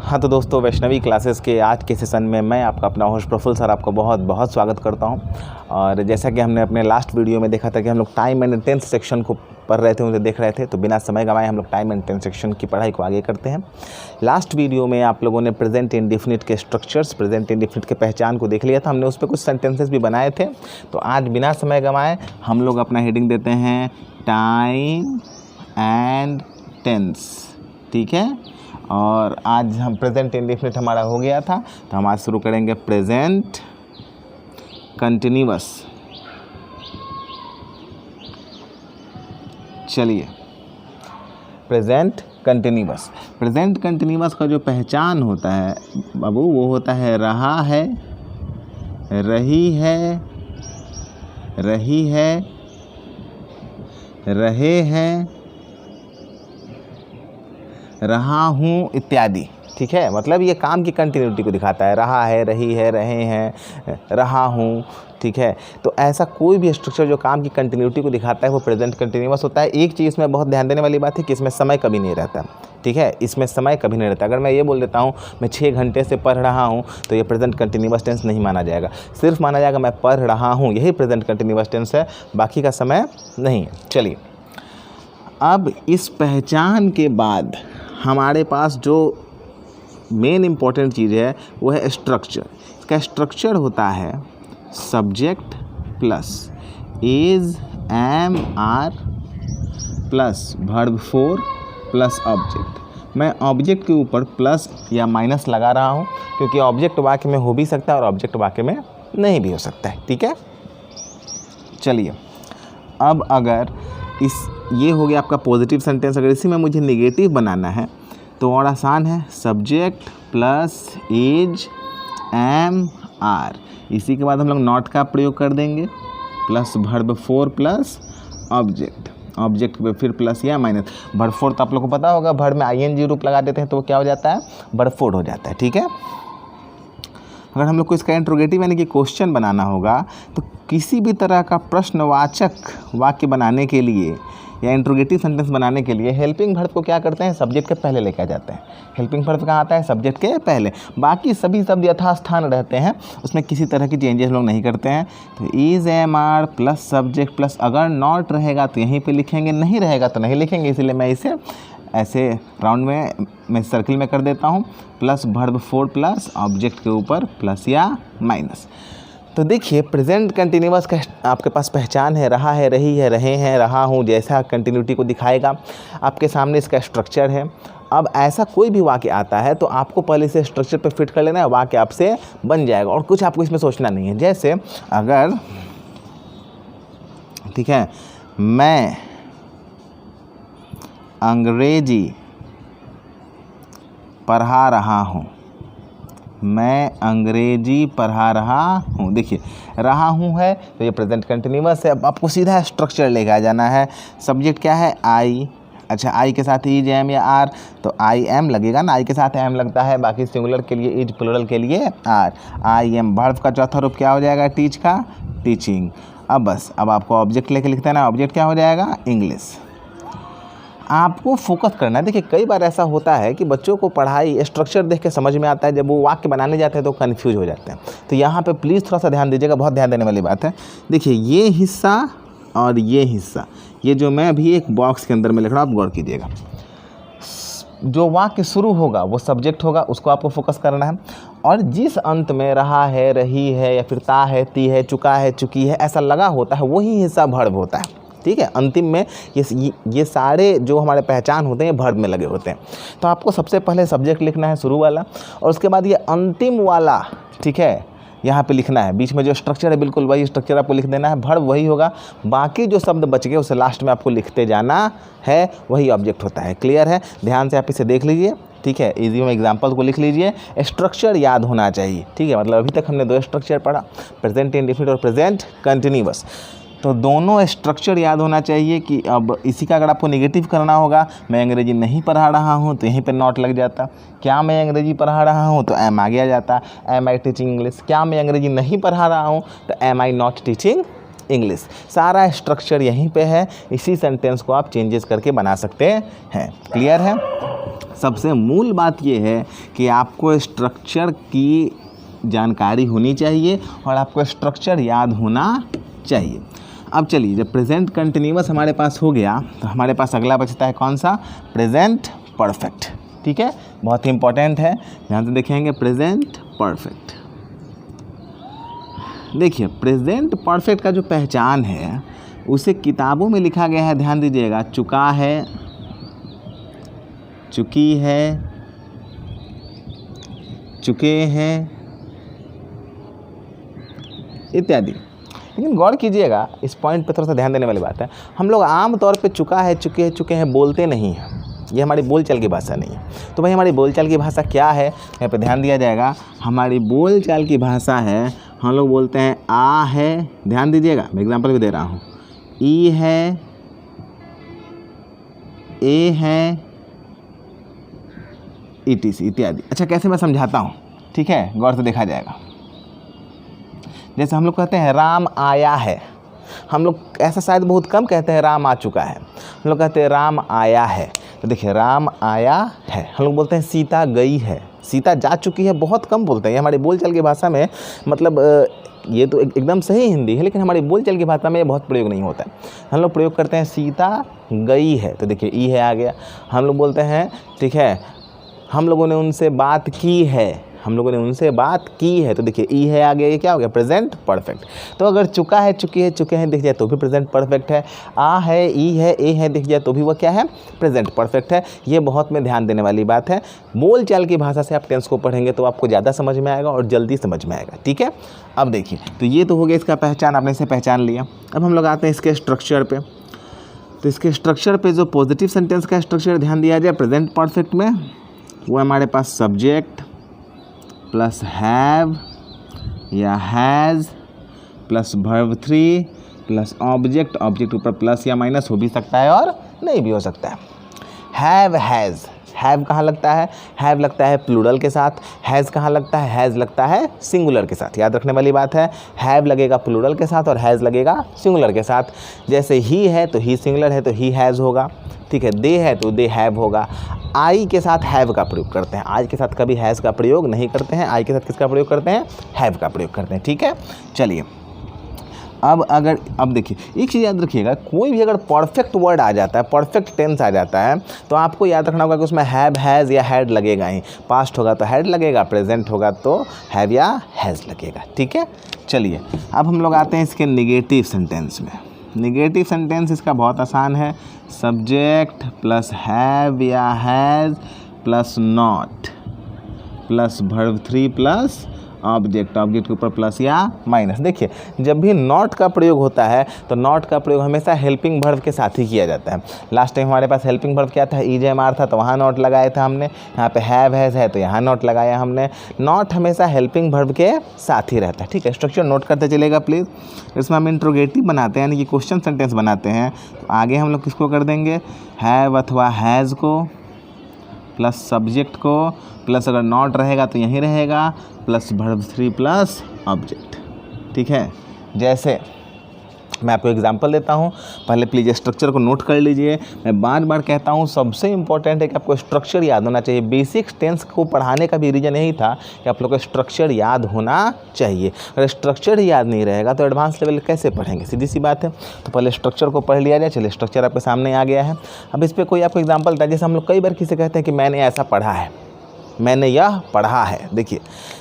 हाँ तो दोस्तों, वैष्णवी क्लासेस के आज के सेशन में मैं आपका अपना होस्ट प्रफुल्ल सर आपका बहुत बहुत स्वागत करता हूँ। और जैसा कि हमने अपने लास्ट वीडियो में देखा था कि हम लोग टाइम एंड टेंस सेक्शन को पढ़ रहे थे, उसे देख रहे थे, तो बिना समय गंवाए हम लोग टाइम एंड टेंस सेक्शन की पढ़ाई को आगे करते हैं। लास्ट वीडियो में आप लोगों ने प्रेजेंट इंडेफिनिट के स्ट्रक्चर्स, प्रेजेंट इंडेफिनिट के पहचान को देख लिया था, हमने उस पर कुछ सेंटेंसेस भी बनाए थे। तो आज बिना समय गंवाए हम लोग अपना हेडिंग देते हैं टाइम एंड टेंस, ठीक है। और आज हम प्रेजेंट इंडेफिनिट हमारा हो गया था, तो हम आज शुरू करेंगे प्रेजेंट कंटिन्यूअस। चलिए, प्रेजेंट कंटिन्यूअस। प्रेजेंट कंटिन्यूअस का जो पहचान होता है बाबू, वो होता है रहा है, रही है, रही है, रहे हैं, रहा हूँ इत्यादि, ठीक है। मतलब ये काम की कंटिन्यूटी को दिखाता है, रहा है, रही है, रहे हैं, रहा हूँ, ठीक है। तो ऐसा कोई भी स्ट्रक्चर जो काम की कंटिन्यूटी को दिखाता है वो प्रेजेंट कंटिन्यूअस होता है। एक चीज़ इसमें बहुत ध्यान देने वाली बात है कि इसमें समय कभी नहीं रहता, ठीक है। इसमें समय कभी नहीं रहता। अगर मैं ये बोल देता हूँ मैं 6 घंटे से पढ़ रहा हूँ, तो ये प्रेजेंट कंटिन्यूअस टेंस नहीं माना जाएगा। सिर्फ माना जाएगा मैं पढ़ रहा हूँ, यही प्रेजेंट कंटिन्यूअस टेंस है, बाकी का समय नहीं है। चलिए, अब इस पहचान के बाद हमारे पास जो मेन इम्पॉर्टेंट चीज़ है वो है स्ट्रक्चर। इसका स्ट्रक्चर होता है subject plus is, am, are plus verb four plus object. मैं ऑब्जेक्ट के ऊपर प्लस या माइनस लगा रहा हूँ क्योंकि ऑब्जेक्ट वाक्य में हो भी सकता है और ऑब्जेक्ट वाक्य में नहीं भी हो सकता है, ठीक है। चलिए, अब अगर ये हो गया आपका पॉजिटिव सेंटेंस। अगर इसी में मुझे नेगेटिव बनाना है तो और आसान है, subject plus is, am, are. इसी के बाद हम लोग नॉट का प्रयोग कर देंगे, plus verb four plus object. Object पे फिर प्लस या माइनस। वर्ब फोर तो आप लोग को पता होगा, वर्ब में आईएनजी रूप लगा देते हैं तो वो क्या हो जाता है, वर्ब फोर हो जाता है, ठीक है। अगर हम लोग को इसका इंट्रोगेटिव यानी कि क्वेश्चन बनाना होगा तो किसी भी तरह का प्रश्नवाचक वाक्य बनाने के लिए या इंट्रोगेटिव सेंटेंस बनाने के लिए हेल्पिंग वर्ब को क्या करते हैं, सब्जेक्ट के पहले लेके आ जाते हैं। हेल्पिंग वर्ब कहाँ आता है, सब्जेक्ट के पहले। बाकी सभी शब्द यथास्थान रहते हैं, उसमें किसी तरह की चेंजेस लोग नहीं करते हैं। तो is, am, are plus subject plus, अगर नॉट रहेगा तो यहीं पे लिखेंगे, नहीं रहेगा तो नहीं लिखेंगे। इसीलिए मैं इसे ऐसे राउंड में मैं सर्किल में कर देता हूँ, plus verb four plus object के ऊपर प्लस या माइनस। तो देखिए, प्रेजेंट कंटिन्यूअस का आपके पास पहचान है, रहा है, रही है, रहे हैं, रहा हूँ, जैसा कंटिन्यूटी को दिखाएगा। आपके सामने इसका स्ट्रक्चर है। अब ऐसा कोई भी वाक्य आता है तो आपको पहले से स्ट्रक्चर पे फिट कर लेना है, वाक्य आपसे बन जाएगा और कुछ आपको इसमें सोचना नहीं है। जैसे अगर, ठीक है, मैं अंग्रेजी पढ़ा रहा हूँ, मैं अंग्रेजी पढ़ा रहा हूँ। देखिए, रहा हूँ है तो ये प्रेजेंट कंटिन्यूअस है। अब आपको सीधा स्ट्रक्चर लेके आ जाना है। सब्जेक्ट क्या है, आई। अच्छा, आई के साथ इज, एम या आर, तो आई एम लगेगा ना, आई के साथ एम लगता है। बाकी सिंगुलर के लिए इज, प्लुरल के लिए आर। I am. वर्ब का चौथा रूप क्या हो जाएगा, टीच का, टीचिंग। अब बस, अब आपको ऑब्जेक्ट लेके लिखते हैं ना, ऑब्जेक्ट क्या हो जाएगा, इंग्लिश। आपको फोकस करना है। देखिए, कई बार ऐसा होता है कि बच्चों को पढ़ाई स्ट्रक्चर देख के समझ में आता है, जब वो वाक्य बनाने जाते हैं तो कंफ्यूज हो जाते हैं। तो यहाँ पे प्लीज़ थोड़ा सा ध्यान दीजिएगा, बहुत ध्यान देने वाली बात है। देखिए, ये हिस्सा और ये हिस्सा, ये जो मैं अभी एक बॉक्स के अंदर में लिख रहा हूँ, आप गौर कीजिएगा। जो वाक्य शुरू होगा वो सब्जेक्ट होगा, उसको आपको फोकस करना है। और जिस अंत में रहा है, रही है या फिर ता है, ती है, चुका है, चुकी है, ऐसा लगा होता है, वही हिस्सा वर्ब होता है, ठीक है। अंतिम में ये सारे जो हमारे पहचान होते हैं ये वर्ब में लगे होते हैं। तो आपको सबसे पहले सब्जेक्ट लिखना है, शुरू वाला, और उसके बाद ये अंतिम वाला, ठीक है, यहाँ पे लिखना है। बीच में जो स्ट्रक्चर है बिल्कुल वही स्ट्रक्चर आपको लिख देना है, वर्ब वही होगा। बाकी जो शब्द बच गए उसे लास्ट में आपको लिखते जाना है, वही ऑब्जेक्ट होता है। क्लियर है? ध्यान से आप इसे देख लीजिए, ठीक है। इजी में एग्जाम्पल को लिख लीजिए। स्ट्रक्चर याद होना चाहिए, ठीक है। मतलब अभी तक हमने 2 स्ट्रक्चर पढ़ा, प्रेजेंट इंडेफिनिट और प्रेजेंट कंटिन्यूअस। तो दोनों स्ट्रक्चर याद होना चाहिए कि अब इसी का अगर आपको नेगेटिव करना होगा, मैं अंग्रेजी नहीं पढ़ा रहा हूँ तो यहीं पे नॉट लग जाता। क्या मैं अंग्रेजी पढ़ा रहा हूँ तो एम आ गया जाता, एम आई टीचिंग इंग्लिश। क्या मैं अंग्रेजी नहीं पढ़ा रहा हूँ तो am I not teaching English. सारा स्ट्रक्चर यहीं पे है, इसी सेंटेंस को आप चेंजेस करके बना सकते हैं। क्लियर है? सबसे मूल बात ये है कि आपको स्ट्रक्चर की जानकारी होनी चाहिए और आपको स्ट्रक्चर याद होना चाहिए। अब चलिए, जब प्रेजेंट कंटिन्यूअस हमारे पास हो गया तो हमारे पास अगला बचता है कौन सा? Present perfect. ठीक है, बहुत ही इंपॉर्टेंट है, ध्यान से देखेंगे। प्रेजेंट परफेक्ट, देखिए प्रेजेंट परफेक्ट का जो पहचान है उसे किताबों में लिखा गया है, ध्यान दीजिएगा। चुका है, चुकी है, चुके हैं इत्यादि। लेकिन गौर कीजिएगा, इस पॉइंट पे थोड़ा सा ध्यान देने वाली बात है। हम लोग आम तौर पे चुका है, चुके हैं बोलते नहीं हैं, ये हमारी बोलचाल की भाषा नहीं है। तो भाई हमारी बोलचाल की भाषा क्या है, यहाँ पे ध्यान दिया जाएगा। हमारी बोलचाल की भाषा है, हम लोग बोलते हैं आ है, ध्यान दीजिएगा, मैं एग्जांपल भी दे रहा हूँ। ई है, ए है, ETC इत्यादि। अच्छा, कैसे मैं समझाता हूँ, ठीक है, गौर से देखा जाएगा। जैसे हम लोग कहते हैं राम आया है, हम लोग ऐसा शायद बहुत कम कहते हैं राम आ चुका है, हम लोग कहते हैं राम आया है। तो देखिए राम आया है। हम लोग बोलते हैं सीता गई है, सीता जा चुकी है बहुत कम बोलते हैं। ये हमारी बोलचाल की भाषा में, मतलब ये तो एकदम सही हिंदी है, लेकिन हमारी बोलचाल की भाषा में ये बहुत प्रयोग नहीं होता है। हम लोग प्रयोग करते हैं सीता गई है, तो देखिए ई है आ गया। हम लोग बोलते हैं, ठीक है, हम लोगों ने उनसे बात की है, हम लोगों ने उनसे बात की है, तो देखिए ई है आ गया। ये क्या हो गया? Present perfect. तो अगर चुका है, चुकी है, चुके हैं दिख जाए तो भी प्रेजेंट परफेक्ट है। आ है, ई है, ए है दिख जाए तो भी वह क्या है? प्रेजेंट परफेक्ट है। ये बहुत में ध्यान देने वाली बात है। बोलचाल की भाषा से आप टेंस को पढ़ेंगे तो आपको ज़्यादा समझ में आएगा और जल्दी समझ में आएगा। ठीक है, अब देखिए, तो ये तो हो गया इसका पहचान, आपने इसे पहचान लिया। अब हम लोग आते हैं इसके स्ट्रक्चर पे। तो इसके स्ट्रक्चर पे जो पॉजिटिव सेंटेंस का स्ट्रक्चर ध्यान दिया जाए प्रेजेंट परफेक्ट में, वो हमारे पास सब्जेक्ट प्लस हैव या has plus verb 3 plus object, object ऊपर प्लस या माइनस हो भी सकता है और नहीं भी हो सकता है। हैव, हैज़, हैव कहाँ लगता है? हैव लगता है प्लूरल के साथ। हैज़ कहाँ लगता है? हैज़ लगता है सिंगुलर के साथ। याद रखने वाली बात है, हैव लगेगा प्लूरल के साथ और हैज़ लगेगा सिंगुलर के साथ। जैसे ही है तो ही सिंगुलर है तो ही हैज़ होगा, ठीक है। दे है तो दे हैव होगा। आई के साथ हैव का प्रयोग करते हैं, आई के साथ कभी हैज़ का प्रयोग नहीं करते हैं। आई के साथ किसका प्रयोग करते हैं? हैव का प्रयोग करते हैं। ठीक है, चलिए अब देखिए एक चीज़ याद रखिएगा, कोई भी अगर परफेक्ट वर्ड आ जाता है, परफेक्ट टेंस आ जाता है, तो आपको याद रखना होगा कि उसमें हैव, हैज़ या हैड लगेगा ही। पास्ट होगा तो हैड लगेगा, प्रेजेंट होगा तो हैव या हैज़ लगेगा। ठीक है, चलिए अब हम लोग आते हैं इसके निगेटिव सेंटेंस में। निगेटिव सेंटेंस इसका बहुत आसान है। सब्जेक्ट प्लस हैव या has plus not plus verb 3 plus object, object के ऊपर प्लस या माइनस। देखिए जब भी नॉट का प्रयोग होता है तो नॉट का प्रयोग हमेशा हेल्पिंग वर्ब के साथ ही किया जाता है। लास्ट टाइम हमारे पास हेल्पिंग वर्ब क्या था? EJMR था, तो वहाँ नॉट लगाया था हमने। यहाँ पे हैव, हैज़ है तो यहाँ नॉट लगाया हमने। नॉट हमेशा हेल्पिंग वर्ब के साथ ही रहता है। ठीक है, स्ट्रक्चर नोट करते चलेगा प्लीज़। इसमें हम इंट्रोगेटिव बनाते हैं, यानी कि क्वेश्चन सेंटेंस बनाते हैं। तो आगे हम लोग किसको कर देंगे? हैव अथवा हैज़ को प्लस सब्जेक्ट को प्लस, अगर नॉट रहेगा तो यहीं रहेगा, प्लस वर्ब 3 प्लस ऑब्जेक्ट। ठीक है, जैसे मैं आपको एग्जांपल देता हूँ, पहले प्लीज़ स्ट्रक्चर को नोट कर लीजिए। मैं बार बार कहता हूँ, सबसे इंपॉर्टेंट है कि आपको स्ट्रक्चर याद होना चाहिए। बेसिक टेंस को पढ़ाने का भी रीज़न यही था कि आप लोग को स्ट्रक्चर याद होना चाहिए। अगर स्ट्रक्चर ही याद नहीं रहेगा तो एडवांस लेवल कैसे पढ़ेंगे? सीधी सी बात है। तो पहले स्ट्रक्चर को पढ़ लिया जाए। चलिए, स्ट्रक्चर आपके सामने आ गया है। अब इस पर कोई आपको एग्जाम्पल था, जैसे हम लोग कई बार किसी कहते हैं कि मैंने ऐसा पढ़ा है, मैंने यह पढ़ा है। देखिए,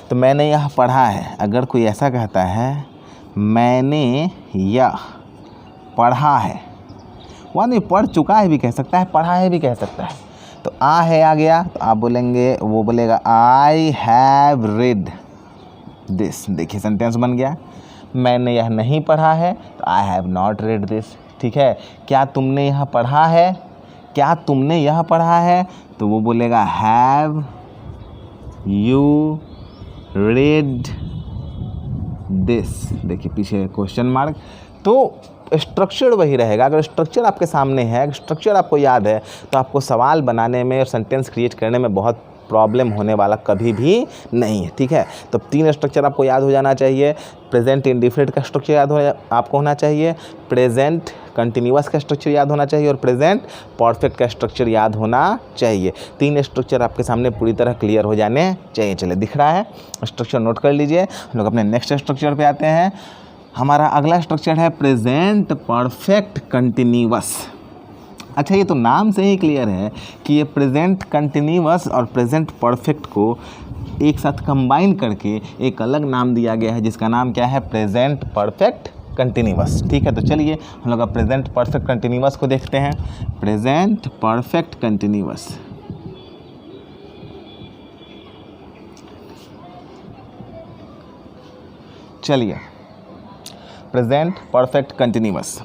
तो मैंने यह पढ़ा है, अगर कोई ऐसा कहता है मैंने यह पढ़ा है, वह नहीं पढ़ चुका है भी कह सकता है, पढ़ा है भी कह सकता है। तो आ है आ गया, तो आप बोलेंगे, वो बोलेगा आई हैव read दिस। देखिए सेंटेंस बन गया। मैंने यह नहीं पढ़ा है तो I have not read this. ठीक है, क्या तुमने यह पढ़ा है? क्या तुमने यह पढ़ा है? तो वो बोलेगा हैव यू read दिस। देखिए पीछे क्वेश्चन मार्क। तो स्ट्रक्चर वही रहेगा। अगर स्ट्रक्चर आपके सामने है, स्ट्रक्चर आपको याद है, तो आपको सवाल बनाने में और सेंटेंस क्रिएट करने में बहुत प्रॉब्लम होने वाला कभी भी नहीं है, ठीक है। तो 3 स्ट्रक्चर आपको याद हो जाना चाहिए। प्रेजेंट इंडिफिनिट का स्ट्रक्चर याद हो आपको होना चाहिए, प्रेजेंट कंटिन्यूअस का स्ट्रक्चर याद होना चाहिए और प्रेजेंट परफेक्ट का स्ट्रक्चर याद होना चाहिए। 3 स्ट्रक्चर आपके सामने पूरी तरह क्लियर हो जाने चाहिए। चलिए, दिख रहा है, स्ट्रक्चर नोट कर लीजिए। हम लोग अपने नेक्स्ट स्ट्रक्चर पे आते हैं। हमारा अगला स्ट्रक्चर है प्रेजेंट परफेक्ट कंटिन्यूअस। अच्छा, ये तो नाम से ही क्लियर है कि ये प्रेजेंट कंटिन्यूअस और प्रेजेंट परफेक्ट को एक साथ कंबाइन करके एक अलग नाम दिया गया है, जिसका नाम क्या है, प्रेजेंट परफेक्ट कंटिन्यूअस, ठीक है। तो चलिए हम लोग अब प्रेजेंट परफेक्ट कंटिन्यूअस को देखते हैं। प्रेजेंट परफेक्ट कंटिन्यूअस, चलिए प्रेजेंट परफेक्ट कंटिन्यूअस,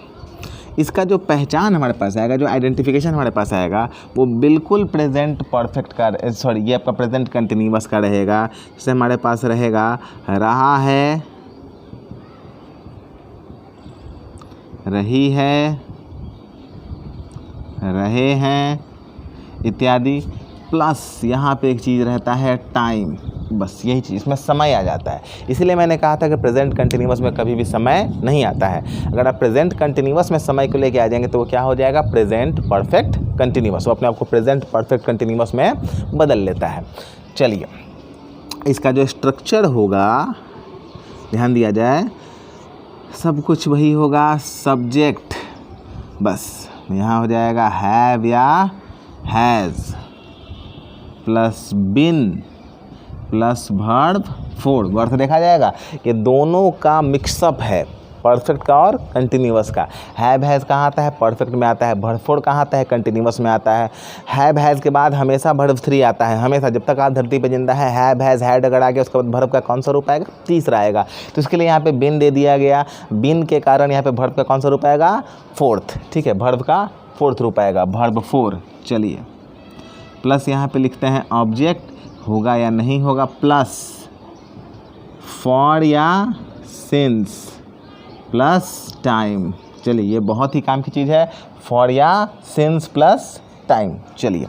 इसका जो पहचान हमारे पास आएगा, जो आइडेंटिफिकेशन हमारे पास आएगा, वो बिल्कुल प्रेजेंट परफेक्ट का, सॉरी ये आपका प्रेजेंट कंटिन्यूअस का रहेगा। जैसे हमारे पास रहेगा रहा है, रही है, रहे हैं इत्यादि, प्लस यहाँ पे एक चीज़ रहता है टाइम, बस यही चीज़, इसमें समय आ जाता है। इसीलिए मैंने कहा था कि प्रेजेंट कंटिन्यूअस में कभी भी समय नहीं आता है। अगर आप प्रेजेंट कंटिन्यूअस में समय को लेके आ जाएंगे तो वो क्या हो जाएगा, प्रेजेंट परफेक्ट कंटिन्यूअस। वो अपने आप को प्रेजेंट परफेक्ट कंटिन्यूअस में बदल लेता है। चलिए, इसका जो स्ट्रक्चर होगा, ध्यान दिया जाए, सब कुछ वही होगा, सब्जेक्ट, बस यहाँ हो जाएगा हैव या has plus been plus verb four. अर्थ देखा जाएगा, ये दोनों का मिक्सअप है, परफेक्ट का और कंटिन्यूअस का। हैव हैज़ कहाँ आता है, परफेक्ट में आता है। वर्ब फोर कहाँ आता है, कंटिन्यूअस में आता है। हैव हैज़ के बाद हमेशा वर्ब थ्री आता है, हमेशा, जब तक आप धरती पे जिंदा है। हैव हैज़ हैड अगर आ गया, उसके बाद वर्ब का कौन सा रूप आएगा, तीसरा आएगा। तो इसके लिए यहाँ पे बिन दे दिया गया, बिन के कारण यहाँ पे वर्ब का कौन सा रूप आएगा, फोर्थ, ठीक है, वर्ब का फोर्थ रूप आएगा, वर्ब फोर। चलिए, प्लस यहाँ पे लिखते हैं ऑब्जेक्ट, होगा या नहीं होगा, प्लस फॉर या सिंस प्लस टाइम। चलिए, ये बहुत ही काम की चीज़ है, फॉर या सिंस प्लस टाइम। चलिए,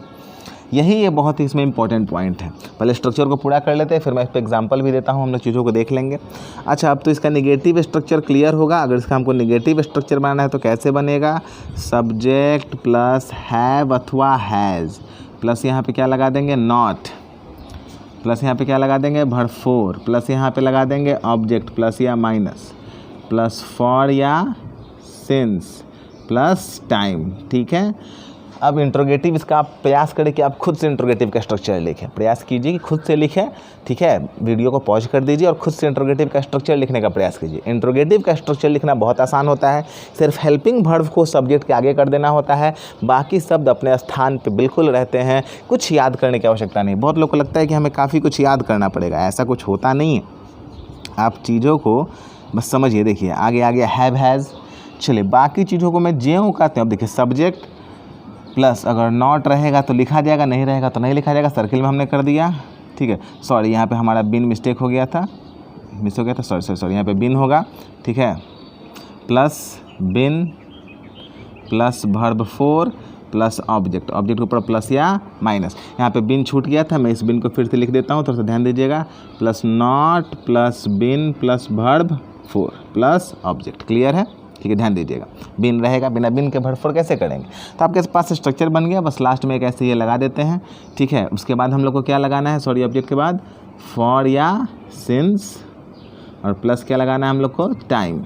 यही ये बहुत ही इसमें इंपॉर्टेंट पॉइंट है। पहले स्ट्रक्चर को पूरा कर लेते हैं, फिर मैं इस पर एग्जांपल भी देता हूँ, हम लोग चीज़ों को देख लेंगे। अच्छा, अब तो इसका निगेटिव स्ट्रक्चर क्लियर होगा। अगर इसका हमको निगेटिव स्ट्रक्चर बनाना है तो कैसे बनेगा, सब्जेक्ट प्लस हैव अथवा हैज़, प्लस यहाँ पे क्या लगा देंगे, नॉट, प्लस यहाँ पे क्या लगा देंगे, वर्ब फोर, प्लस यहाँ पे लगा देंगे ऑब्जेक्ट, प्लस या माइनस, प्लस फॉर या सिंस प्लस टाइम, ठीक है। अब इंट्रोगेटिव इसका आप प्रयास करें कि आप खुद से इंट्रोगेटिव का स्ट्रक्चर लिखें, प्रयास कीजिए कि खुद से लिखें, ठीक है। वीडियो को पॉज कर दीजिए और खुद से इंट्रोगेटिव का स्ट्रक्चर लिखने का प्रयास कीजिए। इंट्रोगेटिव का स्ट्रक्चर लिखना बहुत आसान होता है, सिर्फ हेल्पिंग वर्ब को सब्जेक्ट के आगे कर देना होता है, बाकी शब्द अपने स्थान पर बिल्कुल रहते हैं, कुछ याद करने की आवश्यकता नहीं। बहुत लोग को लगता है कि हमें काफ़ी कुछ याद करना पड़ेगा, ऐसा कुछ होता नहीं है। आप चीज़ों को बस समझिए। देखिए, आगे आ गया हैव हैज़। चलिए, बाकी चीज़ों को मैं ज्यों कहते हैं। अब देखिए, सब्जेक्ट प्लस अगर नॉट रहेगा तो लिखा जाएगा, नहीं रहेगा तो नहीं लिखा जाएगा, सर्किल में हमने कर दिया, ठीक है। सॉरी, यहाँ पे हमारा बिन मिस्टेक हो गया था, मिस हो गया था, सॉरी, यहाँ पे बिन होगा, ठीक है, plus been plus verb four plus object, object के ऊपर प्लस या माइनस। यहाँ पे बिन छूट गया था, मैं इस बिन को फिर से लिख देता हूँ, थोड़ा सा ध्यान दीजिएगा, plus not plus been plus verb four plus object. Clear है, ठीक है, ध्यान दीजिएगा। बिन रहेगा, बिना बिन के वर्ब फोर कैसे करेंगे। तो आपके पास स्ट्रक्चर बन गया, बस लास्ट में एक ऐसे ये लगा देते हैं, ठीक है। उसके बाद हम लोग को क्या लगाना है, सॉरी, ऑब्जेक्ट के बाद फॉर या सिंस, और प्लस क्या लगाना है हम लोग को, टाइम,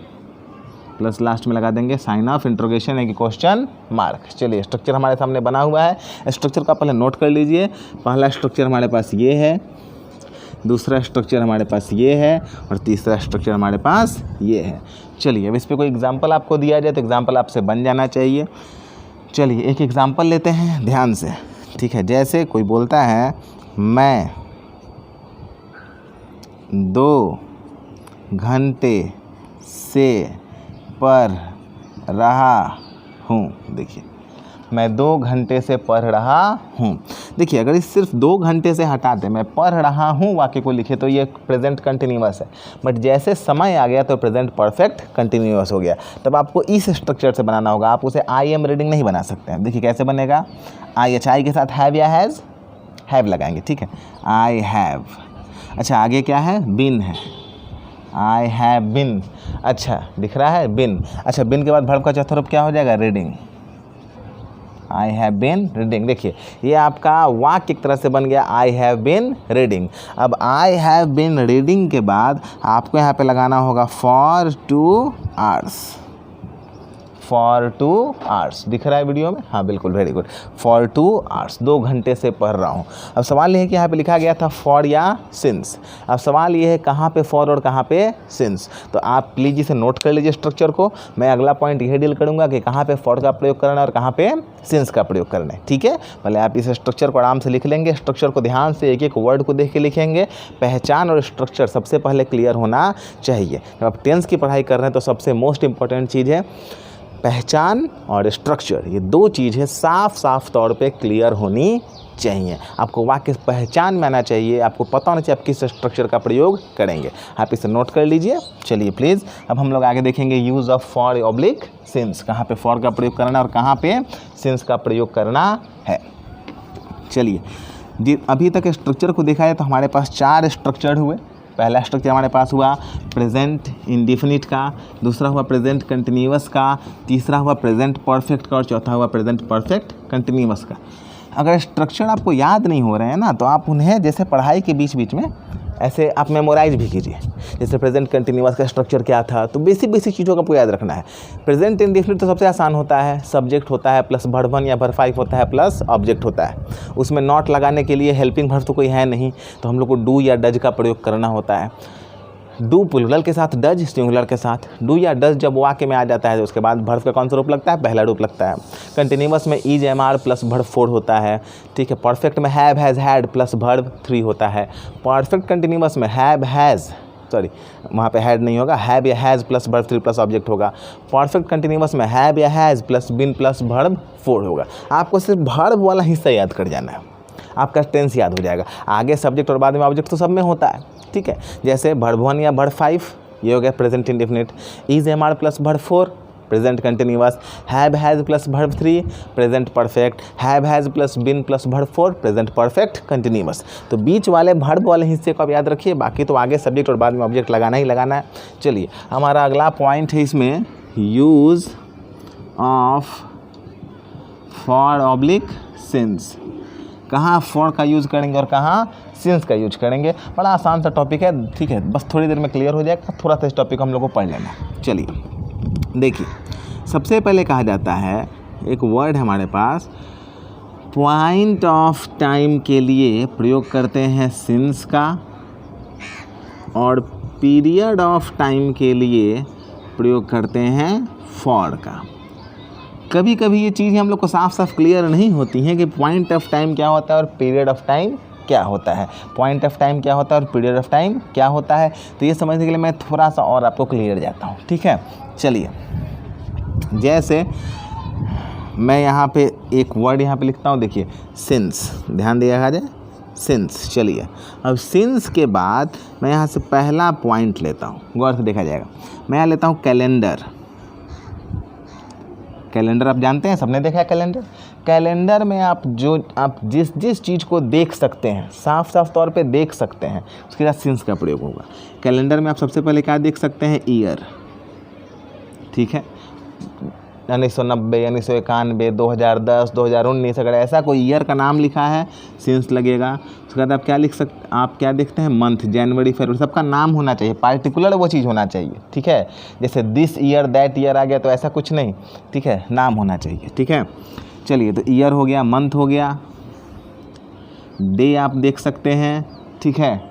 प्लस लास्ट में लगा देंगे साइन ऑफ इंट्रोगेशन यानी कि क्वेश्चन मार्क। चलिए, स्ट्रक्चर हमारे सामने बना हुआ है, स्ट्रक्चर का पहले नोट कर लीजिए। पहला स्ट्रक्चर हमारे पास ये है, दूसरा स्ट्रक्चर हमारे पास ये है, और तीसरा स्ट्रक्चर हमारे पास ये है। चलिए, अब इस पर कोई एग्जांपल आपको दिया जाए तो एग्जांपल आपसे बन जाना चाहिए। चलिए, एक एग्जांपल लेते हैं ध्यान से, ठीक है। जैसे कोई बोलता है, मैं 2 घंटे से पढ़ रहा हूँ। देखिए, मैं 2 घंटे से पढ़ रहा हूँ। देखिए, अगर इस सिर्फ 2 घंटे से हटा दें, मैं पढ़ रहा हूँ वाक्य को लिखे, तो ये प्रेजेंट कंटिन्यूअस है। बट जैसे समय आ गया तो प्रेजेंट परफेक्ट कंटिन्यूअस हो गया। तब आपको इस स्ट्रक्चर से बनाना होगा, आप उसे आई एम रीडिंग नहीं बना सकते हैं। देखिए कैसे बनेगा, आई के साथ हैव या हैज़, हैव लगाएंगे, ठीक है, आई हैव। अच्छा आगे क्या है, बिन है, आई हैव बिन। अच्छा दिख रहा है बिन। अच्छा बिन के बाद वर्ब का चौथा रूप क्या हो जाएगा, reading, I have been reading. देखिए ये आपका वाक्य एक तरह से बन गया, आई हैव बीन रीडिंग। अब आई हैव बीन रीडिंग के बाद आपको यहाँ पे लगाना होगा फॉर 2 आवर्स, फॉर 2 आवर्स। दिख रहा है वीडियो में, हाँ बिल्कुल, वेरी गुड, फॉर 2 आवर्स, 2 घंटे से पढ़ रहा हूँ। अब सवाल ये है कि यहाँ पे लिखा गया था फॉर या सिंस। अब सवाल ये है कहाँ पे फॉर और कहाँ पे सिंस, तो आप प्लीज़ इसे नोट कर लीजिए स्ट्रक्चर को। मैं अगला पॉइंट यही डील करूँगा कि कहाँ पे फॉर का प्रयोग करना है और कहाँ पे सिंस का प्रयोग करना है, ठीक है। पहले आप इस स्ट्रक्चर को आराम से लिख लेंगे, स्ट्रक्चर को ध्यान से एक एक वर्ड को देख के लिखेंगे। पहचान और स्ट्रक्चर सबसे पहले क्लियर होना चाहिए। जब आप टेंस की पढ़ाई कर रहे हैं तो सबसे मोस्ट इंपॉर्टेंट चीज़ है पहचान और स्ट्रक्चर, ये 2 चीज़ें साफ साफ तौर पे क्लियर होनी चाहिए। आपको वाक्य पहचान में आना चाहिए, आपको पता होना चाहिए आप किस स्ट्रक्चर का प्रयोग करेंगे। आप इसे नोट कर लीजिए। चलिए प्लीज़ अब हम लोग आगे देखेंगे use of for oblique since, कहाँ पे फॉर का प्रयोग करना है और कहाँ पे सिंस का प्रयोग करना है। चलिए जी, अभी तक स्ट्रक्चर को देखा जाए तो हमारे पास 4 स्ट्रक्चर हुए। पहला स्ट्रक्चर हमारे पास हुआ प्रेजेंट इंडेफिनिट का, दूसरा हुआ प्रेजेंट कंटिन्यूअस का, तीसरा हुआ प्रेजेंट परफेक्ट का और चौथा हुआ प्रेजेंट परफेक्ट कंटिन्यूअस का। अगर स्ट्रक्चर आपको याद नहीं हो रहे हैं ना तो आप उन्हें जैसे पढ़ाई के बीच बीच में ऐसे आप मेमोराइज भी कीजिए। जैसे प्रेजेंट कंटिन्यूअस का स्ट्रक्चर क्या था, तो बेसिक चीज़ों का आपको याद रखना है। प्रेजेंट इंडेफिनिट तो सबसे आसान होता है, सब्जेक्ट होता है प्लस वर्ब 1 या वर्ब 5 होता है प्लस ऑब्जेक्ट होता है। उसमें नॉट लगाने के लिए हेल्पिंग वर्ब तो कोई है नहीं, तो हम लोग को डू या डज का प्रयोग करना होता है। डू प्लूरल के साथ, डज सिंगुलर के साथ। डू या डज जब वाक्य में आ जाता है तो उसके बाद वर्ब का कौन सा रूप लगता है, पहला रूप लगता है। कंटिन्यूअस में is am are plus verb 4 होता है, ठीक है। परफेक्ट में have has had plus verb 3 होता है। परफेक्ट कंटिन्यूअस में हैव हैज़, सॉरी वहाँ पे हैड नहीं होगा, हैव या has plus verb 3 plus object होगा। परफेक्ट कंटिन्यूअस में हैव या has plus been plus verb 4 होगा। आपको सिर्फ वर्ब वाला हिस्सा याद कर जाना है, आपका टेंस याद हो जाएगा। आगे सब्जेक्ट और बाद में ऑब्जेक्ट तो सब में होता है, ठीक है। जैसे वर्ब 1 या वर्ब 5 ये हो गया present indefinite. Is am are plus verb 4 present continuous. Have has plus verb 3 present perfect. Have has plus been plus verb 4 present perfect continuous. तो बीच वाले वर्ब वाले हिस्से को आप याद रखिए, बाकी तो आगे सब्जेक्ट और बाद में ऑब्जेक्ट लगाना ही लगाना है। चलिए हमारा अगला पॉइंट है इसमें use of for oblique since. कहाँ फॉर का यूज़ करेंगे और कहाँ सिंस का यूज करेंगे। बड़ा आसान सा टॉपिक है, ठीक है, बस थोड़ी देर में क्लियर हो जाएगा। थोड़ा सा इस टॉपिक हम लोग को पढ़ लेना। चलिए देखिए, सबसे पहले कहा जाता है, एक वर्ड है हमारे पास, पॉइंट ऑफ टाइम के लिए प्रयोग करते हैं सिंस का और पीरियड ऑफ टाइम के लिए प्रयोग करते हैं फॉर का। कभी कभी ये चीज़ें हम लोग को साफ साफ क्लियर नहीं होती हैं कि पॉइंट ऑफ टाइम क्या होता है और पीरियड ऑफ टाइम क्या होता है। पॉइंट ऑफ टाइम क्या होता है और पीरियड ऑफ टाइम क्या होता है, तो ये समझने के लिए मैं थोड़ा सा और आपको क्लियर जाता हूँ, ठीक है। चलिए जैसे मैं यहाँ पे एक वर्ड यहाँ पे लिखता हूँ, देखिए सिंस, ध्यान दिया जाए सिंस। चलिए अब सिंस के बाद मैं यहाँ से पहला पॉइंट लेता हूँ, गौर से देखा जाएगा। मैं यहाँ लेता हूँ कैलेंडर। कैलेंडर आप जानते हैं, सबने देखा है कैलेंडर। कैलेंडर में आप जिस चीज़ को देख सकते हैं, साफ साफ तौर पे देख सकते हैं, उसके साथ सिंस का प्रयोग होगा। कैलेंडर में आप सबसे पहले क्या देख सकते हैं, ईयर, ठीक है। 1990, 1991, 2010, 2019, अगर ऐसा कोई ईयर का नाम लिखा है सिंस लगेगा। उसके बाद आप क्या देखते हैं, मंथ, जनवरी, फरवरी, सबका नाम होना चाहिए, पार्टिकुलर वो चीज़ होना चाहिए, ठीक है। जैसे दिस ईयर दैट ईयर आ गया तो ऐसा कुछ नहीं, ठीक है, नाम होना चाहिए, ठीक है। चलिए तो ईयर हो गया, मंथ हो गया, डे आप देख सकते हैं, ठीक है,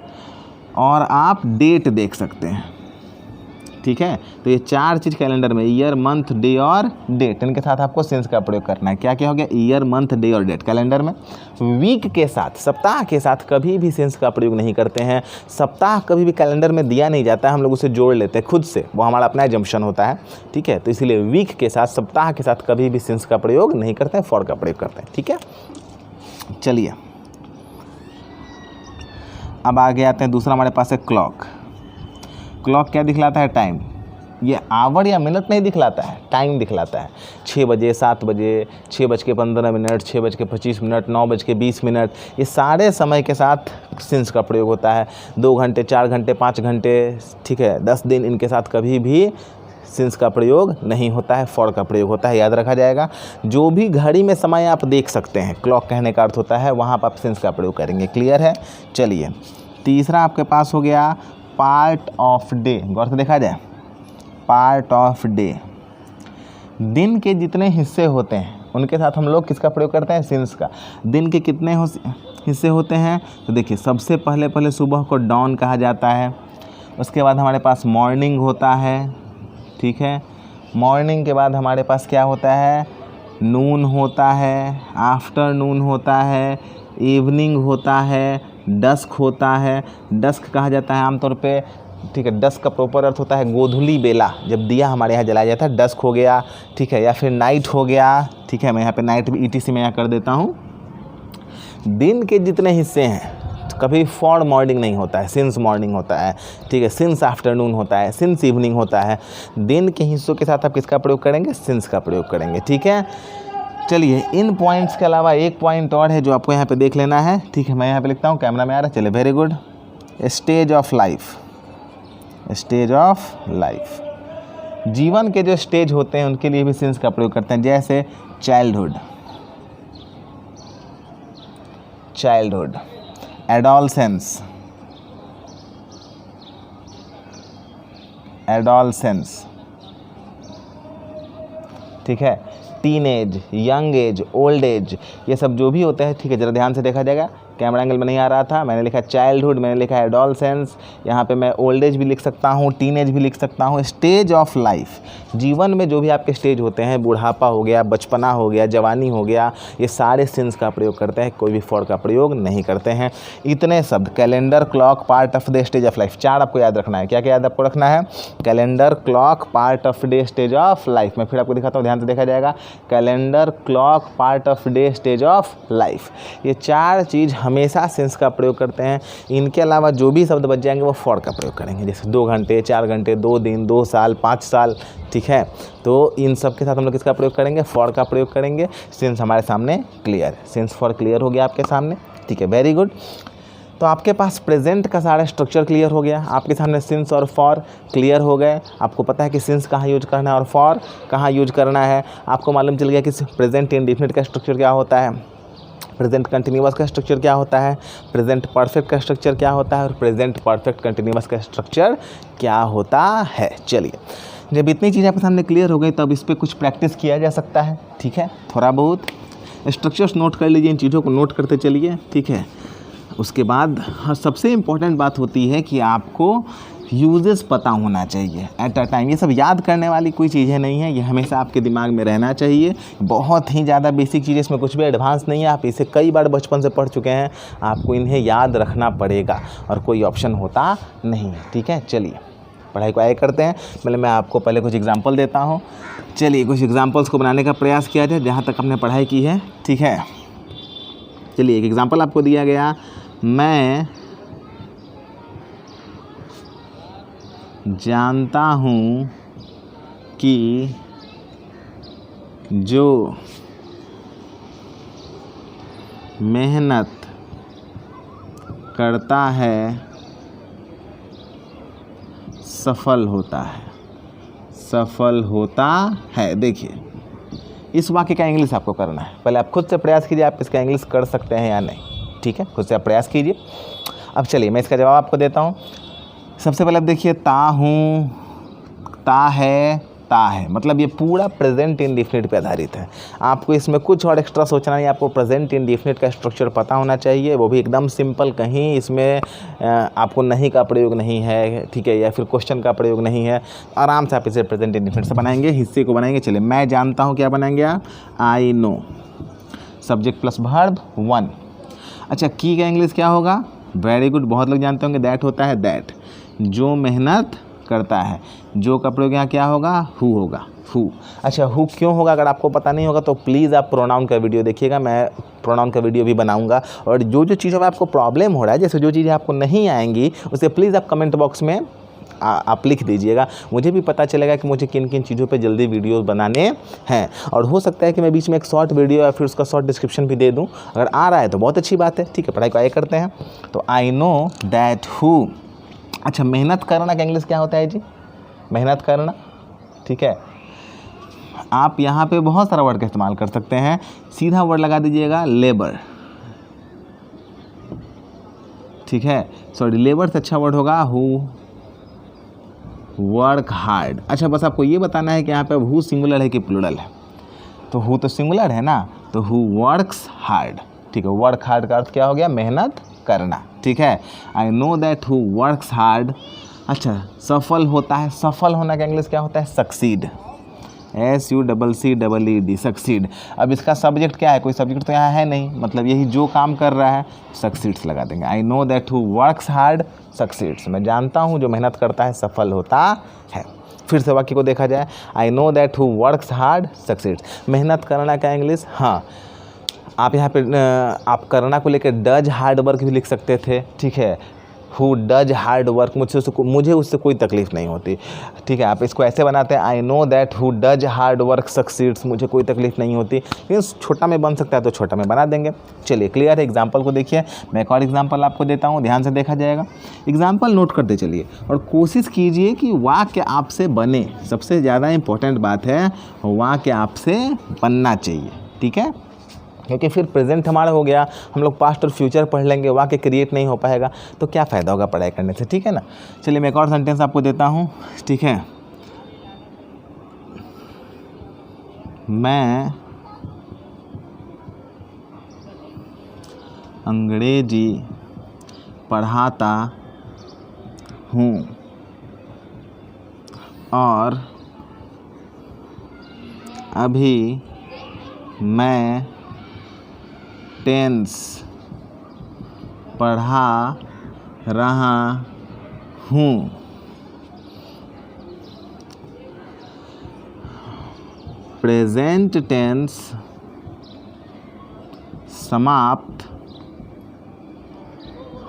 और आप डेट देख सकते हैं, ठीक है। तो ये 4 चीज़ कैलेंडर में, ईयर, मंथ, डे और डेट, इनके साथ आपको सिंस का प्रयोग करना है। क्या क्या हो गया, ईयर, मंथ, डे और डेट कैलेंडर में। वीक के साथ, सप्ताह के साथ कभी भी सिंस का प्रयोग नहीं करते हैं। सप्ताह कभी भी कैलेंडर में दिया नहीं जाता है, हम लोग उसे जोड़ लेते हैं खुद से, वो हमारा अपना एजम्पशन होता है, ठीक है। तो इसीलिए वीक के साथ, सप्ताह के साथ कभी भी सिंस का प्रयोग नहीं करते हैं, फॉर का प्रयोग करते हैं, ठीक है। चलिए अब आगे आते हैं, दूसरा हमारे पास है क्लॉक। क्लॉक क्या दिखलाता है, टाइम। ये आवर या मिनट नहीं दिखलाता है, टाइम दिखलाता है। 6 बजे, 7 बजे, 6:15, 6:25, 9:20, ये सारे समय के साथ सिंस का प्रयोग होता है। 2 घंटे, 4 घंटे, 5 घंटे, ठीक है, 10 दिन, इनके साथ कभी भी सिंस का प्रयोग नहीं होता है, फॉर का प्रयोग होता है, याद रखा जाएगा। जो भी घड़ी में समय आप देख सकते हैं, क्लॉक कहने का अर्थ होता है, वहाँ पर आप सिंस का प्रयोग करेंगे। क्लियर है? चलिए, तीसरा आपके पास हो गया पार्ट ऑफ डे। गौर से देखा जाए, पार्ट ऑफ डे, दिन के जितने हिस्से होते हैं उनके साथ हम लोग किसका प्रयोग करते हैं? सिंस का। दिन के कितने हिस्से होते हैं? तो देखिए, सबसे पहले सुबह को डॉन कहा जाता है। उसके बाद हमारे पास मॉर्निंग होता है, ठीक है। मॉर्निंग के बाद हमारे पास क्या होता है? नून होता है, आफ्टरनून होता है, इवनिंग होता है, डस्क होता है। डस्क कहा जाता है आमतौर पे, ठीक है। डस्क का प्रॉपर अर्थ होता है गोधूली बेला, जब दिया हमारे यहाँ जलाया जाता है, डस्क हो गया, ठीक है। या फिर नाइट हो गया, ठीक है। मैं यहाँ पे नाइट भी ETC में यहाँ कर देता हूँ। दिन के जितने हिस्से हैं, कभी फॉर मॉर्निंग नहीं होता है, सिंस मॉर्निंग होता है, ठीक है। सिंस आफ्टरनून होता है, सिंस इवनिंग होता है। दिन के हिस्सों के साथ आप किसका प्रयोग करेंगे? सिंस का प्रयोग करेंगे, ठीक है। चलिए, इन पॉइंट्स के अलावा एक पॉइंट और है जो आपको यहाँ पे देख लेना है, ठीक है। मैं यहाँ पे लिखता हूँ, कैमरा में आ रहा है, चलिए, very good. Stage of life, stage of life, जीवन के जो स्टेज होते हैं उनके लिए भी सिंस का प्रयोग करते हैं। जैसे चाइल्डहुड, चाइल्डहुड, एडोलसेंस, एडोलसेंस, ठीक है। Teenage, young age, old age, ये सब जो भी होते हैं, ठीक है। ज़रा ध्यान से देखा जाएगा, कैमरा एंगल में नहीं आ रहा था, मैंने लिखा चाइल्डहुड, मैंने लिखा एडोलसेंस, यहाँ पे मैं ओल्ड एज भी लिख सकता हूँ, टीन एज भी लिख सकता हूँ। स्टेज ऑफ लाइफ, जीवन में जो भी आपके स्टेज होते हैं, बुढ़ापा हो गया, बचपना हो गया, जवानी हो गया, ये सारे सिंस का प्रयोग करते हैं, कोई भी फॉर का प्रयोग नहीं करते हैं। इतने शब्द, calendar, clock, part of day, stage of life, 4 आपको याद रखना है। क्या क्या याद आपको रखना है? Calendar, clock, part of day, stage of life. मैं फिर आपको दिखाता हूँ, ध्यान से देखा जाएगा। Calendar, clock, part of day, stage of life, ये 4 चीज़ हमेशा सिंस का प्रयोग करते हैं। इनके अलावा जो भी शब्द बच जाएंगे वो फॉर का प्रयोग करेंगे, जैसे 2 घंटे, 4 घंटे, 2 दिन, 2 साल, 5 साल, ठीक है। तो इन सब के साथ हम लोग किसका प्रयोग करेंगे? फॉर का प्रयोग करेंगे। सिंस हमारे सामने क्लियर, सिंस फॉर क्लियर हो गया आपके सामने, ठीक है, वेरी गुड। तो आपके पास प्रेजेंट का सारा स्ट्रक्चर क्लियर हो गया, आपके सामने सिंस और फॉर क्लियर हो गए। आपको पता है कि सिंस कहाँ यूज करना है और फॉर कहाँ यूज करना है। आपको मालूम चल गया कि प्रेजेंट इंडेफिनिट का स्ट्रक्चर क्या होता है, प्रेजेंट कंटिन्यूअस का स्ट्रक्चर क्या होता है, प्रेजेंट परफेक्ट का स्ट्रक्चर क्या होता है और प्रेजेंट परफेक्ट कंटिन्यूअस का स्ट्रक्चर क्या होता है। चलिए, जब इतनी चीज़ें आपके सामने क्लियर हो गई तब इस पर कुछ प्रैक्टिस किया जा सकता है, ठीक है। थोड़ा बहुत स्ट्रक्चर्स नोट कर लीजिए, इन चीज़ों को नोट करते चलिए, ठीक है। उसके बाद सबसे इम्पोर्टेंट बात होती है कि आपको यूजेस पता होना चाहिए एट अ टाइम। ये सब याद करने वाली कोई चीज़ें नहीं है, ये हमेशा आपके दिमाग में रहना चाहिए। बहुत ही ज़्यादा बेसिक चीज़, इसमें कुछ भी एडवांस नहीं है, आप इसे कई बार बचपन से पढ़ चुके हैं, आपको इन्हें याद रखना पड़ेगा और कोई ऑप्शन होता नहीं है, ठीक है। चलिए, पढ़ाई को आगे करते हैं। पहले मैं आपको पहले कुछ एग्जाम्पल देता हूँ। चलिए, कुछ एग्जाम्पल्स को बनाने का प्रयास किया जाए जहाँ तक हमने पढ़ाई की है, ठीक है। चलिए, एक एग्जाम्पल आपको दिया गया, मैं जानता हूँ कि जो मेहनत करता है सफल होता है, सफल होता है। देखिए, इस वाक्य का इंग्लिश आपको करना है। पहले आप खुद से प्रयास कीजिए, आप इसका इंग्लिश कर सकते हैं या नहीं, ठीक है। खुद से आप प्रयास कीजिए। अब चलिए, मैं इसका जवाब आपको देता हूँ। सबसे पहले आप देखिए, ता हूँ, ता है, मतलब ये पूरा प्रेजेंट इंडेफिनिट पे आधारित है। आपको इसमें कुछ और एक्स्ट्रा सोचना नहीं, आपको प्रेजेंट इंडेफिनिट का स्ट्रक्चर पता होना चाहिए, वो भी एकदम सिंपल। कहीं इसमें आपको नहीं का प्रयोग नहीं है, ठीक है, या फिर क्वेश्चन का प्रयोग नहीं है। आराम से आप इसे प्रेजेंट इंडेफिनिट से बनाएंगे, हिस्से को बनाएंगे। चलिए, मैं जानता हूँ, क्या बनाएंगे आप? I know, subject plus verb 1। अच्छा, की का इंग्लिश क्या होगा? वेरी गुड, बहुत लोग जानते होंगे, दैट होता है, दैट। जो मेहनत करता है, जो का प्रयोग यहाँ क्या होगा? हु होगा, हु। अच्छा, हु क्यों होगा? अगर आपको पता नहीं होगा तो प्लीज़ आप प्रोनाउन का वीडियो देखिएगा, मैं प्रोनाउन का वीडियो भी बनाऊंगा। और जो जो चीज़ों में आपको प्रॉब्लम हो रहा है, जैसे जो चीज़ें आपको नहीं आएंगी, उसे प्लीज़ आप कमेंट बॉक्स में आप लिख दीजिएगा, मुझे भी पता चलेगा कि मुझे किन किन चीज़ों पे जल्दी वीडियोस बनाने हैं। और हो सकता है कि मैं बीच में एक शॉर्ट वीडियो या फिर उसका शॉर्ट डिस्क्रिप्शन भी दे दूँ, अगर आ रहा है तो बहुत अच्छी बात है। ठीक है, पढ़ाई को आगे करते हैं। तो आई नो दैट हु, अच्छा मेहनत करना का इंग्लिश क्या होता है जी? मेहनत करना। ठीक है, आप यहाँ पे बहुत सारा वर्ड का इस्तेमाल कर सकते हैं। सीधा वर्ड लगा दीजिएगा लेबर। ठीक है, सॉरी लेबर से अच्छा वर्ड होगा हु वर्क हार्ड। अच्छा बस आपको ये बताना है कि यहाँ पे हु सिंगुलर है कि प्लूरल है। तो हु तो सिंगुलर है ना, तो हु वर्क्स हार्ड। ठीक है, वर्क हार्ड का अर्थ क्या हो गया? मेहनत करना। ठीक है, I know that who works hard. अच्छा सफल होता है, सफल होना का इंग्लिश क्या होता है? सक्सीड। SUCCED, succeed. अब इसका सब्जेक्ट क्या है? कोई सब्जेक्ट तो यहाँ है नहीं, मतलब यही जो काम कर रहा है, सक्सीड्स लगा देंगे। I know that who works hard succeeds, मैं जानता हूँ जो मेहनत करता है सफल होता है। फिर से वाक्य को देखा जाए, I know that who works hard succeeds. मेहनत करना का इंग्लिश, हाँ आप यहाँ पे आप करना को लेकर डज हार्ड वर्क भी लिख सकते थे। ठीक है, हु डज हार्ड वर्क, मुझे उससे कोई तकलीफ नहीं होती। ठीक है, आप इसको ऐसे बनाते हैं, I know that who does hard work succeeds, मुझे कोई तकलीफ नहीं होती। लेकिन छोटा में बन सकता है तो छोटा में बना देंगे। चलिए क्लियर है। एग्जाम्पल को देखिए, मैं एक और एग्जाम्पल आपको देता हूँ, ध्यान से देखा जाएगा। एग्जाम्पल नोट करते चलिए और कोशिश कीजिए कि वाक्य आपसे बने। सबसे ज़्यादा इंपॉर्टेंट बात है वाक्य आपसे बनना चाहिए। ठीक है, क्योंकि फिर प्रेजेंट हमारा हो गया, हम लोग पास्ट और फ्यूचर पढ़ लेंगे, वाक्य क्रिएट नहीं हो पाएगा, तो क्या फ़ायदा होगा पढ़ाई करने से। ठीक है ना। चलिए मैं एक और सेंटेंस आपको देता हूँ। ठीक है, मैं अंग्रेजी पढ़ाता हूँ और अभी मैं टेंस पढ़ा रहा हूँ। प्रेजेंट टेंस समाप्त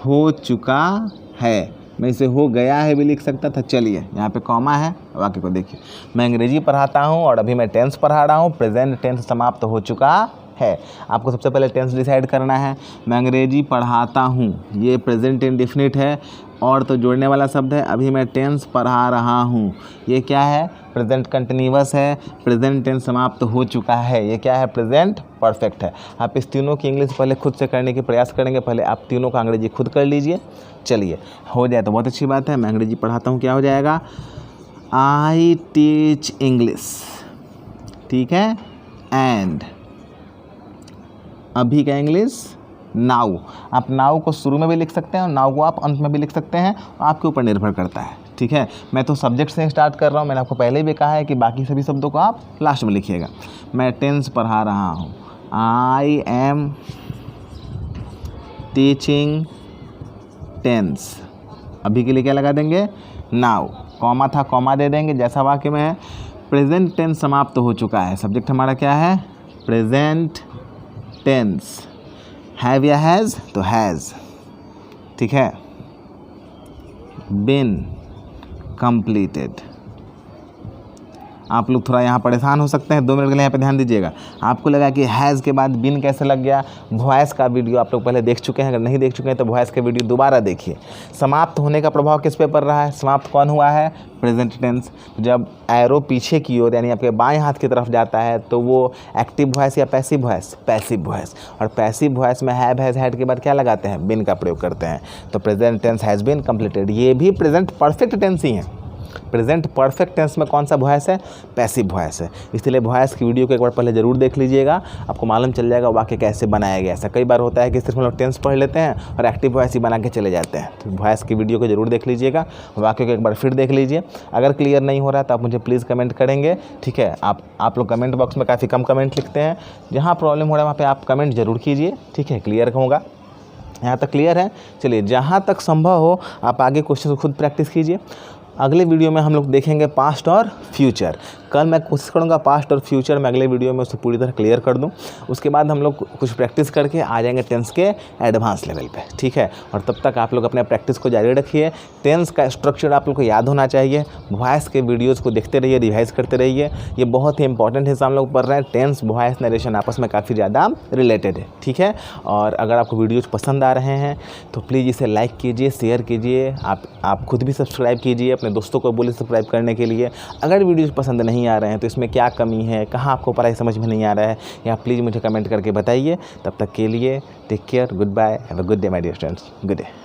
हो चुका है। मैं इसे हो गया है भी लिख सकता था। चलिए यहाँ पे कॉमा है, वाक्य को देखिए, मैं अंग्रेजी पढ़ाता हूँ और अभी मैं टेंस पढ़ा रहा हूँ। प्रेजेंट टेंस समाप्त हो चुका है। आपको सबसे पहले टेंस डिसाइड करना है। मैं अंग्रेजी पढ़ाता हूँ, ये प्रेजेंट इंडेफिनिट है और तो जोड़ने वाला शब्द है। अभी मैं टेंस पढ़ा रहा हूँ, ये क्या है? प्रेजेंट कंटिन्यूअस है। प्रेजेंट टेंस समाप्त हो चुका है, ये क्या है? प्रेजेंट परफेक्ट है। आप इस तीनों की इंग्लिश पहले खुद से करने की प्रयास करेंगे, पहले आप तीनों का अंग्रेजी खुद कर लीजिए। चलिए हो जाए तो बहुत अच्छी बात है। मैं अंग्रेजी पढ़ाता हूँ, क्या हो जाएगा? I teach English. ठीक है, एंड अभी का इंग्लिश नाउ। आप नाउ को शुरू में भी लिख सकते हैं और नाउ को आप अंत में भी लिख सकते हैं, आपके ऊपर निर्भर करता है। ठीक है, मैं तो सब्जेक्ट से स्टार्ट कर रहा हूँ। मैंने आपको पहले भी कहा है कि बाकी सभी शब्दों को आप लास्ट में लिखिएगा। मैं टेंस पढ़ा रहा हूँ, आई एम टीचिंग टेंस। अभी के लिए क्या लगा देंगे? नाउ। कॉमा था, कॉमा दे देंगे जैसा वाक्य में है। प्रेजेंट टेंस समाप्त हो चुका है, सब्जेक्ट हमारा क्या है? Present tense. हैव या हैज़ तो हैज़। ठीक है, बिन कंप्लीटेड। आप लोग थोड़ा यहाँ परेशान हो सकते हैं, 2 मिनट के लिए यहाँ पे ध्यान दीजिएगा। आपको लगा कि हैज़ के बाद बिन कैसे लग गया? वॉइस का वीडियो आप लोग पहले देख चुके हैं, अगर नहीं देख चुके हैं तो वॉइस के वीडियो दोबारा देखिए। समाप्त होने का प्रभाव किस पे पड़ रहा है? समाप्त कौन हुआ है? Present tense. जब एरो पीछे की ओर यानी आपके बाएं हाथ की तरफ जाता है तो वो एक्टिव वॉइस या पैसिव वॉइस? Passive voice. और पैसिव वॉइस में हैव, हैज़, हैड के बाद क्या लगाते हैं? बिन का प्रयोग करते हैं। तो present tense has been completed, ये भी प्रेजेंट परफेक्ट टेंस ही है। प्रेजेंट परफेक्ट टेंस में कौन सा वॉइस है? पैसिव वॉइस है। इसलिए वॉइस की वीडियो को एक बार पहले ज़रूर देख लीजिएगा, आपको मालूम चल जाएगा वाक्य कैसे बनाया गया। ऐसा कई बार होता है कि सिर्फ हम लोग टेंस पढ़ लेते हैं और एक्टिव वॉइस ही बना के चले जाते हैं। तो वॉइस की वीडियो को जरूर देख लीजिएगा, वाक्य को एक बार फिर देख लीजिए। अगर क्लियर नहीं हो रहा है तो आप मुझे प्लीज़ कमेंट करेंगे। ठीक है, आप लोग कमेंट बॉक्स में काफ़ी कम कमेंट लिखते हैं, जहाँ प्रॉब्लम हो रहा है वहाँ पर आप कमेंट जरूर कीजिए। ठीक है, क्लियर होगा। यहाँ तक क्लियर है। चलिए, जहाँ तक संभव हो आप आगे क्वेश्चन खुद प्रैक्टिस कीजिए। अगले वीडियो में हम लोग देखेंगे पास्ट और फ्यूचर। कल मैं कोशिश करूँगा पास्ट और फ्यूचर में अगले वीडियो में उसको पूरी तरह क्लियर कर दूँ। उसके बाद हम लोग कुछ प्रैक्टिस करके आ जाएंगे टेंस के एडवांस लेवल पे, ठीक है। और तब तक आप लोग अपने प्रैक्टिस को जारी रखिए। टेंस का स्ट्रक्चर आप लोग को याद होना चाहिए। वॉइस के वीडियोज़ को देखते रहिए, रिवाइज करते रहिए। ये बहुत ही इंपॉर्टेंट हिस्सा हम लोग पढ़ रहे हैं। टेंस, वॉइस, नरेशन आपस में काफ़ी ज़्यादा रिलेटेड है, ठीक है। और अगर आपको वीडियोज़ पसंद आ रहे हैं तो प्लीज़ इसे लाइक कीजिए, शेयर कीजिए। आप खुद भी सब्सक्राइब कीजिए, अपने दोस्तों को बोलिए सब्सक्राइब करने के लिए। अगर वीडियोज़ पसंद नहीं आ रहे हैं तो इसमें क्या कमी है, कहाँ आपको पढ़ाई समझ में नहीं आ रहा है, या प्लीज़ मुझे कमेंट करके बताइए। तब तक के लिए take care, good bye, have a good day my dear students, good day.